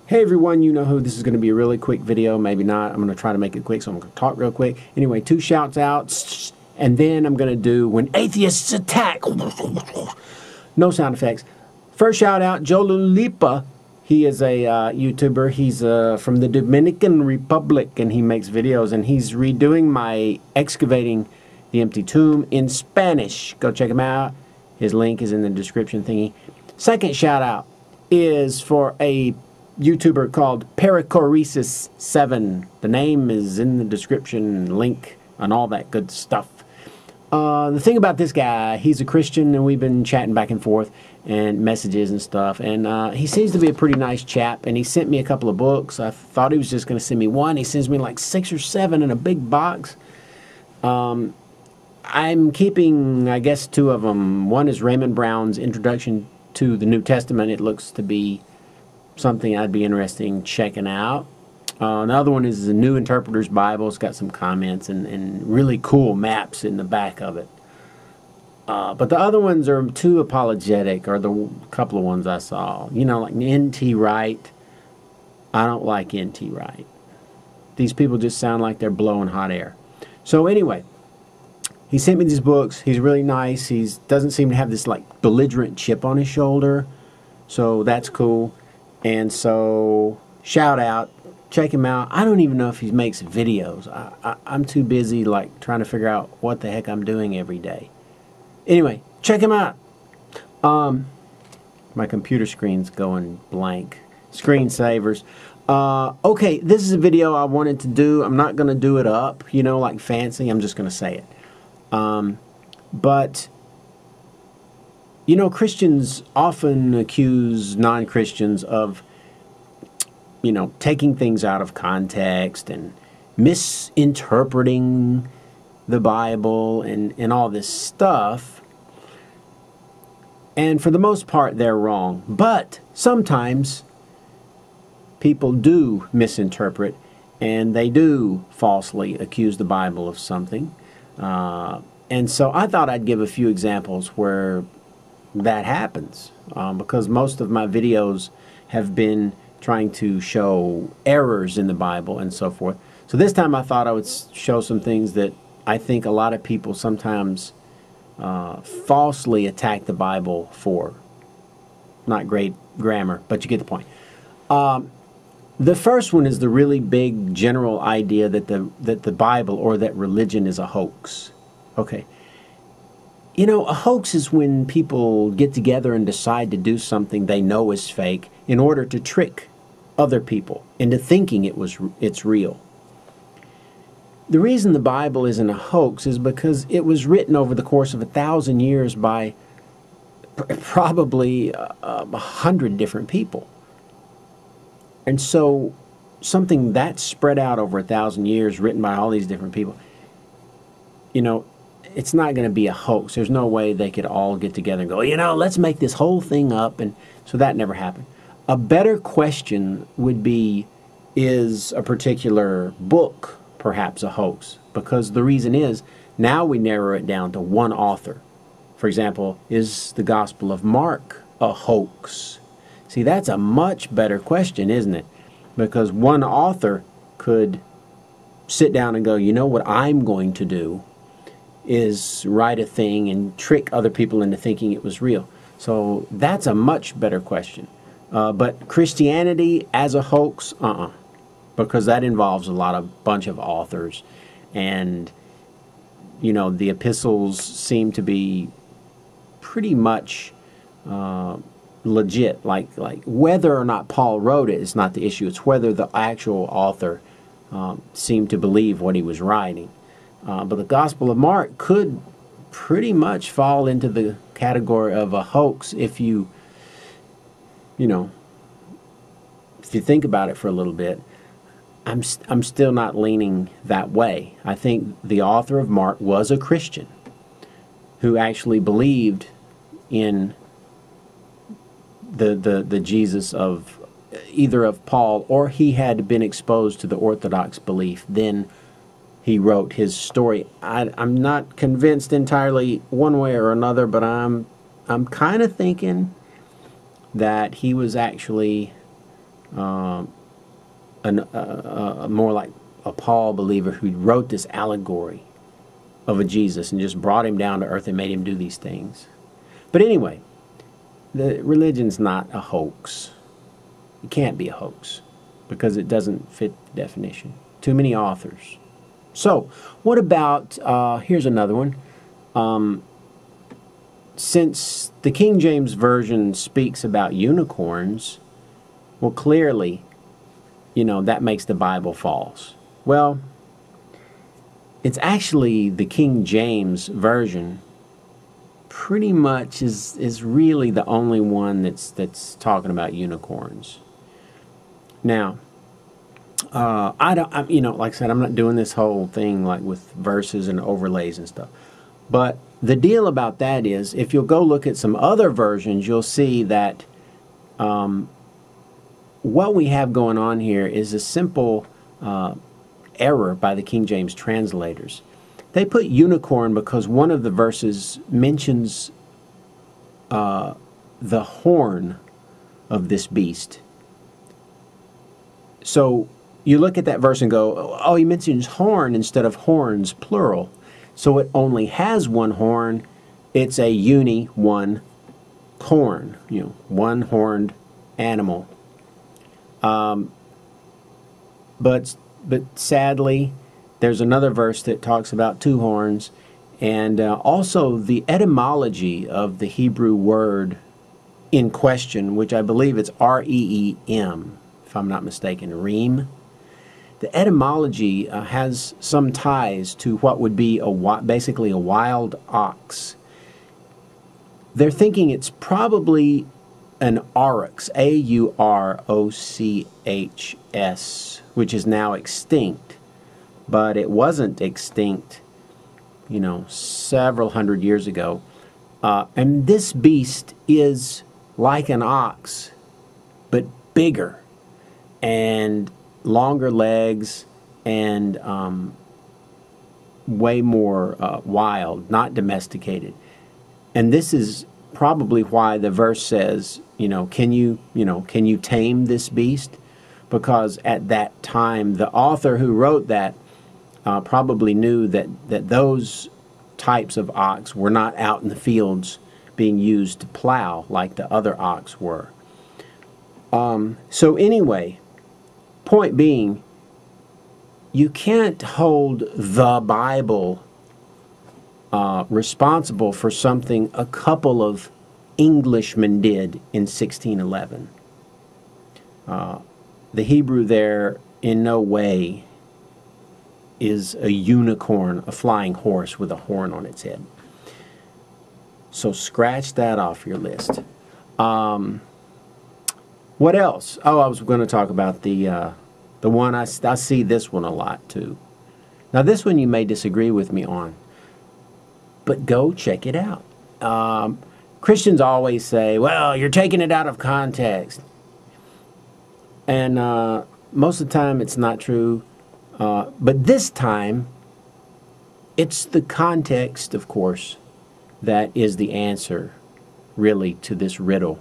Hey everyone, you know who. This is going to be a really quick video, maybe not. I'm going to try to make it quick, so I'm going to talk real quick. Anyway, 2 shouts outs, and then I'm going to do when atheists attack. No sound effects. First shout out, jolulipa. He is a YouTuber. He's from the Dominican Republic, and he makes videos, and he's redoing my excavating the empty tomb in Spanish. Go check him out. His link is in the description thingy. Second shout out is for a YouTuber called Perichoresis7. The name is in the description, link, and all that good stuff. The thing about this guy, he's a Christian, and we've been chatting back and forth and messages and stuff, and he seems to be a pretty nice chap, and he sent me a couple of books. I thought he was just going to send me one. He sends me like 6 or 7 in a big box. I'm keeping, I guess, 2 of them. One is Raymond Brown's Introduction to the New Testament. It looks to be something I'd be interested in checking out. Another one is the New Interpreter's Bible. It's got some comments and really cool maps in the back of it. But the other ones are too apologetic, or the couple of ones I saw. You know, like N.T. Wright. I don't like N.T. Wright. These people just sound like they're blowing hot air. So anyway, he sent me these books. He's really nice. He doesn't seem to have this like belligerent chip on his shoulder. So that's cool. And so, shout out, check him out. I don't even know if he makes videos. I'm too busy like trying to figure out what the heck I'm doing every day. Anyway, check him out. My computer screen's going blank. Screensavers. Okay, this is a video I wanted to do. I'm not going to do it up, you know, like fancy. I'm just going to say it. But you know, Christians often accuse non-Christians of, you know, taking things out of context and misinterpreting the Bible and all this stuff. And for the most part, they're wrong. But sometimes people do misinterpret, and they do falsely accuse the Bible of something. And so I thought I'd give a few examples where that happens, because most of my videos have been trying to show errors in the Bible and so forth. So this time I thought I would show some things that I think a lot of people sometimes falsely attack the Bible for. Not great grammar, but you get the point. The first one is the really big general idea that the Bible or that religion is a hoax. Okay. You know, a hoax is when people get together and decide to do something they know is fake in order to trick other people into thinking it's real. The reason the Bible isn't a hoax is because it was written over the course of 1,000 years by probably 100 different people. And so something that's spread out over 1,000 years, written by all these different people, you know, it's not going to be a hoax. There's no way they could all get together and go, you know, let's make this whole thing up. And so that never happened. A better question would be, is a particular book perhaps a hoax? Because the reason is, now we narrow it down to one author. For example, is the Gospel of Mark a hoax? See, that's a much better question, isn't it? Because one author could sit down and go, you know what I'm going to do is write a thing and trick other people into thinking it was real. So that's a much better question. But Christianity as a hoax, because that involves a bunch of authors, and you know, the epistles seem to be pretty much legit. Like whether or not Paul wrote it is not the issue. It's whether the actual author seemed to believe what he was writing. But the Gospel of Mark could pretty much fall into the category of a hoax if you think about it for a little bit. I'm still not leaning that way. I think the author of Mark was a Christian who actually believed in the Jesus of either of Paul, or he had been exposed to the Orthodox belief. Then he wrote his story. I'm not convinced entirely one way or another, but I'm kind of thinking that he was actually more like a Paul believer who wrote this allegory of a Jesus and just brought him down to earth and made him do these things. But anyway, the religion's not a hoax. It can't be a hoax because it doesn't fit the definition. Too many authors. So, what about, here's another one. Since the King James Version speaks about unicorns, well, clearly, you know, that makes the Bible false. Well, it's actually the King James Version pretty much is really the only one that's talking about unicorns. Now, you know, like I said, I'm not doing this whole thing like with verses and overlays and stuff. But the deal about that is, if you'll go look at some other versions, you'll see that what we have going on here is a simple error by the King James translators. They put unicorn because one of the verses mentions the horn of this beast. So you look at that verse and go, oh, he mentions horn instead of horns, plural. So it only has one horn. It's a one corn, you know, one-horned animal. But sadly, there's another verse that talks about two horns, and also the etymology of the Hebrew word in question, which I believe it's R-E-E-M, if I'm not mistaken, reem. The etymology has some ties to what would be basically a wild ox. They're thinking it's probably an aurochs, A-U-R-O-C-H-S, which is now extinct. But it wasn't extinct, you know, several hundred years ago. And this beast is like an ox, but bigger and longer legs and way more wild, not domesticated. And this is probably why the verse says, can you tame this beast? Because at that time, the author who wrote that probably knew that those types of ox were not out in the fields being used to plow like the other ox were. So anyway, point being, you can't hold the Bible responsible for something a couple of Englishmen did in 1611. The Hebrew there in no way is a unicorn, a flying horse with a horn on its head. So scratch that off your list. What else? Oh, I was going to talk about the one, I see this one a lot too. Now this one you may disagree with me on, but go check it out. Christians always say, well, you're taking it out of context. And most of the time it's not true. But this time, it's the context, of course, that is the answer, really, to this riddle.